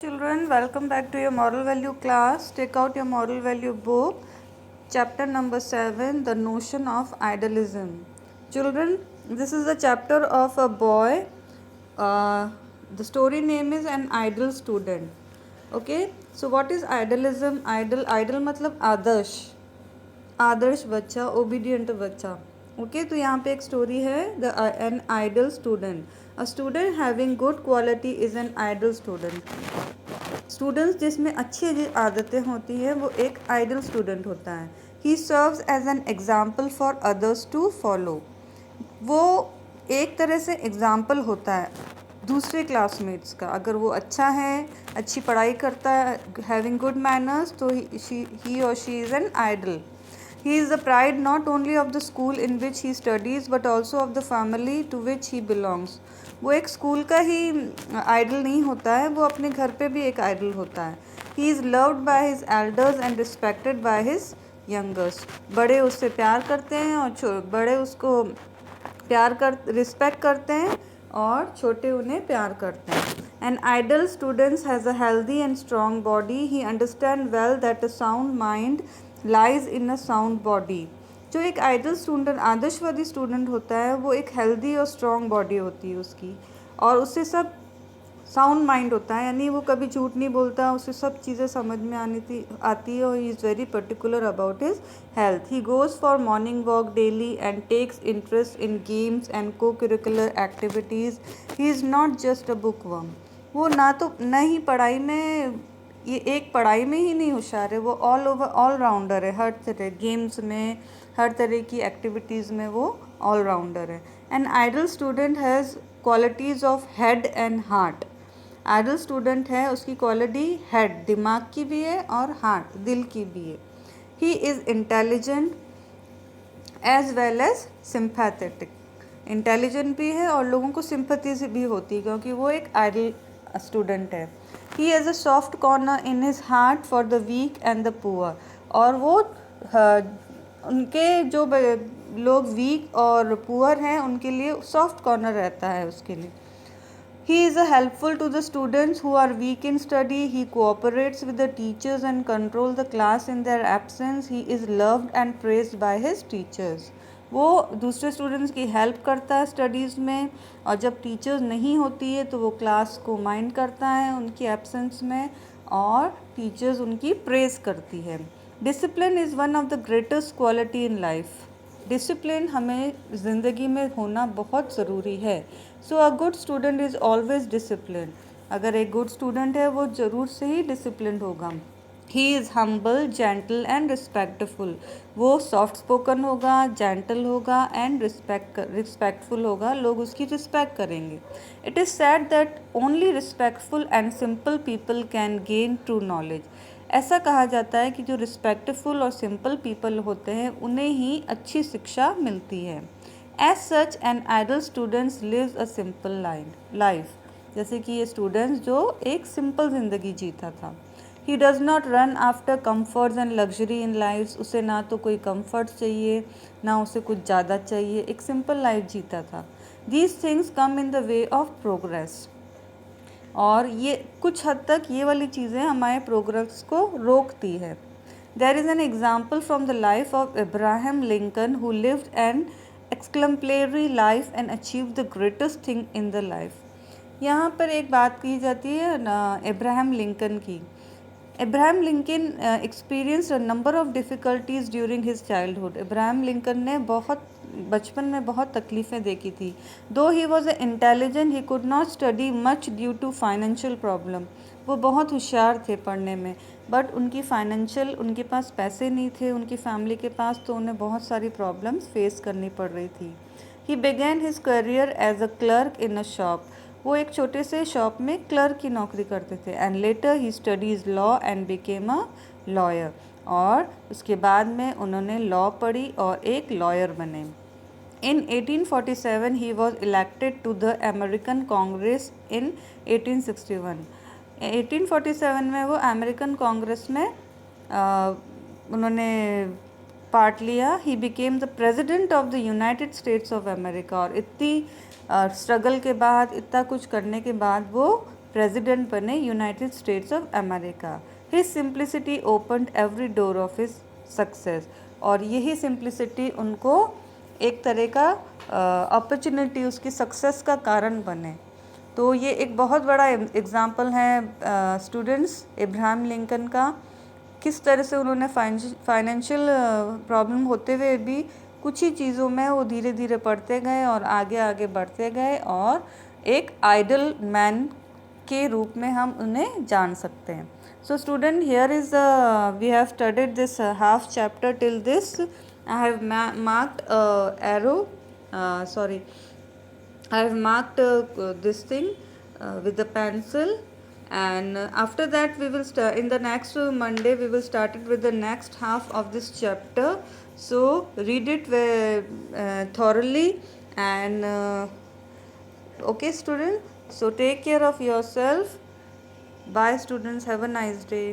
Children, welcome back to your moral value class. Take out your moral value book, chapter number 7, the notion of idealism. Children, this is the chapter of a boy. The story name is An Idle Student. Okay, so what is idealism? Idle मतलब आदर्श बच्चा, obedient बच्चा. Okay, तो यहाँ पे एक story है, the an ideal student. A student having good quality is an ideal student. Students जिसमें अच्छी आदतें होती हैं वो एक आइडल स्टूडेंट होता है. He serves as an example for others to follow. वो एक तरह से एग्जाम्पल होता है दूसरे क्लासमेट्स का. अगर वो अच्छा है, अच्छी पढ़ाई करता है, हैविंग गुड मैनर्स, तो ही और she is an ideal. He is the pride not only of the school in which he studies but also of the family to which he belongs. वो एक स्कूल का ही आइडल नहीं होता है, वो अपने घर पे भी एक आइडल होता है. He is loved by his elders and respected by his youngers. बड़े उससे प्यार करते हैं और बड़े उसको रिस्पेक्ट करते हैं और छोटे उन्हें प्यार करते हैं. An idle student has a healthy and strong body. He understands well that a sound mind lies in a sound body. जो एक आइडल स्टूडेंट, आदर्शवादी स्टूडेंट होता है, वो एक हेल्दी और स्ट्रॉन्ग बॉडी होती है उसकी, और उससे सब साउंड माइंड होता है, यानी वो कभी झूठ नहीं बोलता, उसे सब चीज़ें समझ में आती है. और he is very particular about his health. He goes for morning walk daily and takes interest in games and co curricular activities. He is not just a book worm. वो न ही पढ़ाई में, ये एक पढ़ाई में ही नहीं होशियार है, वो ऑल राउंडर है. हर तरह गेम्स में, हर तरह की एक्टिविटीज़ में वो ऑल राउंडर है. An ideal student has qualities of head and heart. Ideal student है, उसकी क्वालिटी हेड, दिमाग की भी है, और हार्ट, दिल की भी है. He is intelligent as well as sympathetic. Intelligent भी है और लोगों को सिंपैथी से भी होती है, क्योंकि वो एक आइडल स्टूडेंट है. He has a soft corner in his heart for the weak and the poor. और वो उनके जो लोग वीक और पुअर हैं उनके लिए सॉफ्ट कॉर्नर रहता है उसके लिए. He is helpful to the students who are weak in study. He cooperates with the teachers and controls the class in their absence. He is loved and praised by his teachers. वो दूसरे students की help करता है studies में, और जब teachers नहीं होती है तो वो क्लास को माइंड करता है उनकी एब्सेंस में, और टीचर्स उनकी प्रेज़ करती है. Discipline is one of the greatest quality in life. Discipline हमें ज़िंदगी में होना बहुत ज़रूरी है. So a good student is always discipline. अगर एक गुड स्टूडेंट है वो ज़रूर से ही डिसिप्लिन होगा. He is humble, gentle and respectful. वो सॉफ्ट स्पोकन होगा, जेंटल होगा एंड रिस्पेक्टफुल होगा. लोग उसकी रिस्पेक्ट करेंगे. It is sad that only respectful and simple people can gain true knowledge. ऐसा कहा जाता है कि जो रिस्पेक्टफुल और सिंपल पीपल होते हैं उन्हें ही अच्छी शिक्षा मिलती है. As such an ideal students lives a simple life. जैसे कि ये स्टूडेंट्स जो एक सिंपल ज़िंदगी जीता था. He does not run after comforts and luxury in life. उसे ना तो कोई कम्फर्ट चाहिए, ना उसे कुछ ज़्यादा चाहिए, एक सिंपल लाइफ जीता था. These things come in the way of progress. और ये कुछ हद तक ये वाली चीज़ें हमारे प्रोग्रेस को रोकती है. There is an example from the life of Abraham Lincoln who lived an exemplary life and achieve the greatest thing in the life. यहाँ पर एक बात की जाती है इब्राहिम लिंकन की. Abraham Lincoln experience a number of difficulties during his childhood. Abraham Lincoln ने बचपन में बहुत तकलीफ़ें देखी थी. Though he was intelligent, he could not study much due to financial problem. वो बहुत होशियार थे पढ़ने में, बट उनके पास पैसे नहीं थे उनकी फैमिली के पास, तो उन्हें बहुत सारी प्रॉब्लम्स फेस करनी पड़ रही थी. He began his career as a clerk in a shop. वो एक छोटे से शॉप में क्लर्क की नौकरी करते थे. And later he studies law and became a lawyer. और उसके बाद में उन्होंने लॉ पढ़ी और एक लॉयर बने. In 1847 he was elected to the American Congress in 1861. 1847 में वो अमेरिकन कांग्रेस में उन्होंने पार्ट लिया. He became the president of the United states of America. और इतनी स्ट्रगल के बाद, इतना कुछ करने के बाद वो प्रेसिडेंट बने United states of America. His simplicity opened every door of his success. और यही सिंप्लिसिटी उनको एक तरह का अपॉर्चुनिटी, उसकी सक्सेस का कारण बने। तो ये एक बहुत बड़ा एग्जाम्पल है स्टूडेंट्स इब्राहिम लिंकन का, किस तरह से उन्होंने फाइनेंशियल प्रॉब्लम होते हुए भी कुछ ही चीज़ों में वो धीरे धीरे पढ़ते गए और आगे आगे बढ़ते गए, और एक आइडल मैन के रूप में हम उन्हें जान सकते हैं। So student, here is we have studied this half chapter till this. I have marked arrow, sorry, I have marked this thing with the pencil, and after that we will start in the next Monday. We will start it with the next half of this chapter. So read it thoroughly, and okay, student. So take care of yourself. Bye, students. Have a nice day.